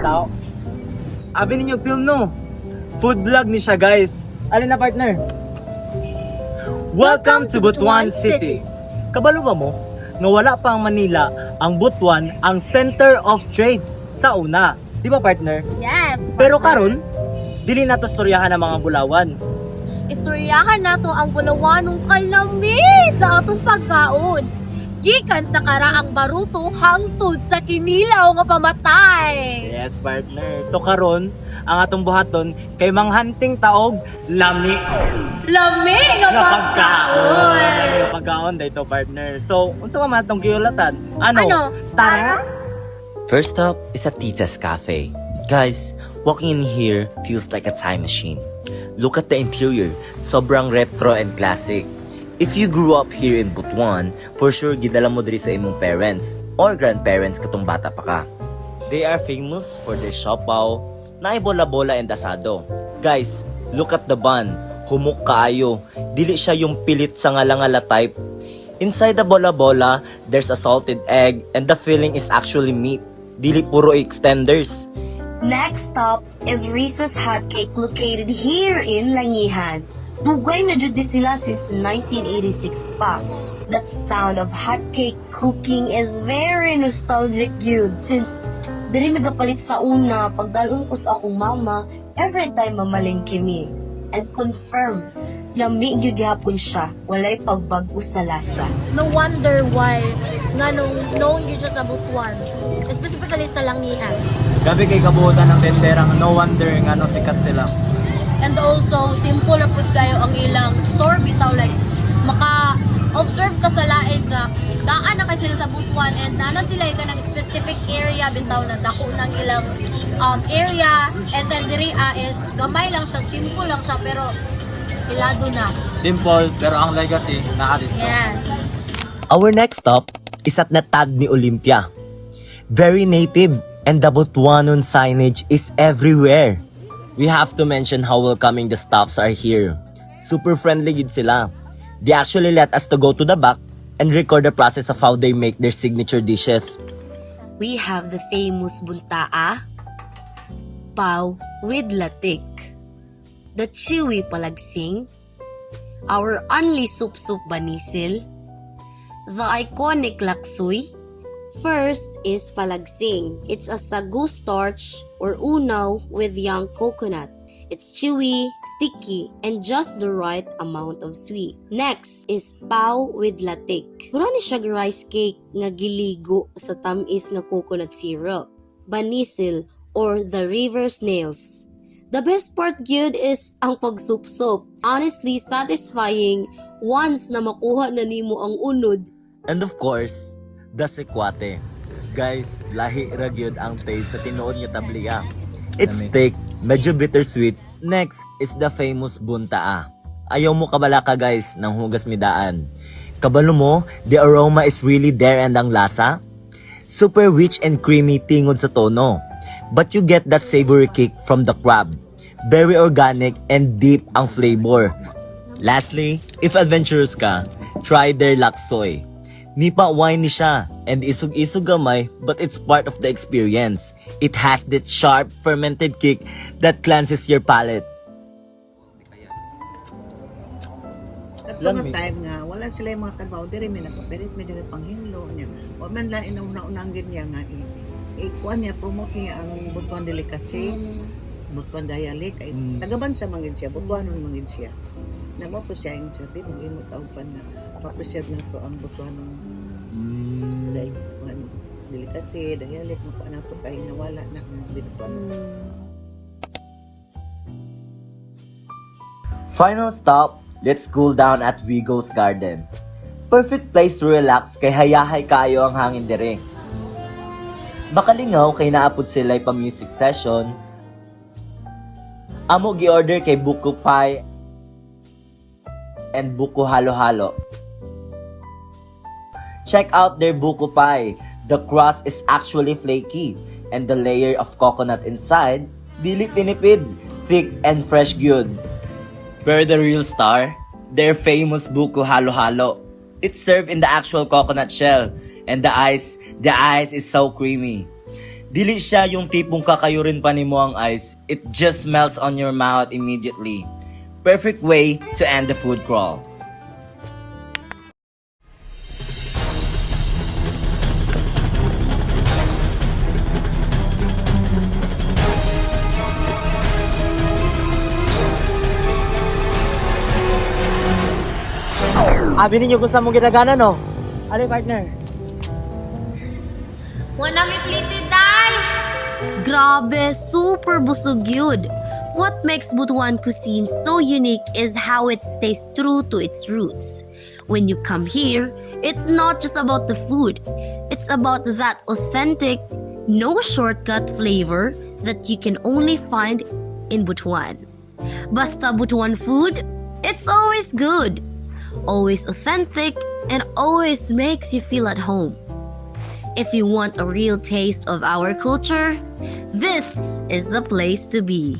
tao. Abi ninyo film no? Food vlog ni siya guys. Alin na partner? Welcome to Butuan City. Kabalo ba mo? Nga wala pa ang Manila, ang Butuan ang center of trades sa una. Di ba partner? Yes. Pero karon, dili na to storyahan ng mga Bulawan. Istoryahan nato ang Bulawanong kalami sa atong pagkaon. Gikan sa karaang baruto hangtod sa kinilaw nga pamatay. Yes partner. So karon, ang atong buhaton kay manghunting taog lami. Lami nga pagkaon. Pagkaon dito partner. So, unsa man atong giulatan? Ano? Tara? First stop is at Tita's Cafe. Guys, walking in here feels like a time machine. Look at the interior, sobrang retro and classic. If you grew up here in Butuan, for sure gidala mo diri sa imong parents or grandparents katong bata pa ka. They are famous for their siopaw, na bola-bola and asado. Guys, look at the bun. Humok kaayo. Dili siya yung pilit sa ngala-ngala type. Inside the bola-bola, there's a salted egg and the filling is actually meat. Dili puro extenders. Next stop is Risa's Hot Cake located here in Langihan. Dugay na jud sila since 1986 pa. That sound of hot cake cooking is very nostalgic yun since dili magapalit sa una pagdalon ko sa akong mama every time mamalingki mi. And confirm, lami gyud gihapon siya, walay pagbago sa lasa. No wonder why nga nung known yun siya sa Butuan. Specifically sa Langihan. Gabi kay kabuutan ng tenderang no wonder nga no sikat sila. And also, simple na po kayo ang ilang store bitaw. Like, maka-observe ka sa lain nga daan na kayo sila sa Butuan and nana sila yung kanang specific area bitaw na dako ng ilang area. And then diri is gamay lang siya, simple lang siya, pero hilado na. Simple pero ang legacy nakadito. Yes. Our next stop is at Natad ni Olympia. Very native and the Butuanon signage is everywhere. We have to mention how welcoming the staffs are here. Super friendly gid sila. They actually let us to go to the back and record the process of how they make their signature dishes. We have the famous buntaa, pau with latik, the chewy palagsing, our only soup banisil, the iconic laksoy. First is palagsing. It's a sagu starch or unaw with young coconut. It's chewy, sticky, and just the right amount of sweet. Next is pau with latik. Mura ni siya rice cake nga giligo sa tamis nga coconut syrup. Banisil or the river snails. The best part gyud is ang pagsupsop. Honestly satisfying once na makuha na nimo ang unod. And of course, the sekwate. Guys, lahi ra gyud ang taste sa tinuod nga tabliya. It's thick, medyo bittersweet. Next is the famous buntaa. Ayaw mo kabala ka guys ng hugas midaan. Kabalo mo, the aroma is really there and ang lasa. Super rich and creamy tingod sa tono. But you get that savory kick from the crab. Very organic and deep ang flavor. Lastly, if adventurous ka, try their laksoy. Nipa wine ni siya and isog-isog gamay but it's part of the experience. It has that sharp fermented kick that cleanses your palate. At mga time nga, wala sila yung mga trabaho, diri may nagpapirit, may diri panghinglo niya. O man lang inauna-unangin niya nga, ikuan niya, promote niya ang Butuan Delicacy, Butuan Dialect, ay tagaban sa mangin siya, Butuanon mangin siya. Namo po siya yung sabi, mag-imot taong pa na, papreserve na to ang Butuanon Delicacy, Dialect, magpaan na to, kahit nawala na ang Butuan. Final stop, let's cool down at Wiggles Garden. Perfect place to relax kay hayahay kayo ang hangin dire. Makalingaw kay naapod sila pa music session. Amo gi-order kay buko pie and buko halo-halo. Check out their buko pie. The crust is actually flaky and the layer of coconut inside dili tinipid, thick and fresh good. Pero the real star, their famous buko halo-halo. It's served in the actual coconut shell and the ice is so creamy. Dili siya yung tipong kakayurin pa nimo ang ice, it just melts on your mouth immediately. Perfect way to end the food crawl. Abi ninyo kung saan mong gitagana, no? Ano yung partner? Wala may plated day! Grabe, super busog yun. What makes Butuan cuisine so unique is how it stays true to its roots. When you come here, it's not just about the food. It's about that authentic, no shortcut flavor that you can only find in Butuan. Basta Butuan food, it's always good, always authentic, and always makes you feel at home. If you want a real taste of our culture, this is the place to be.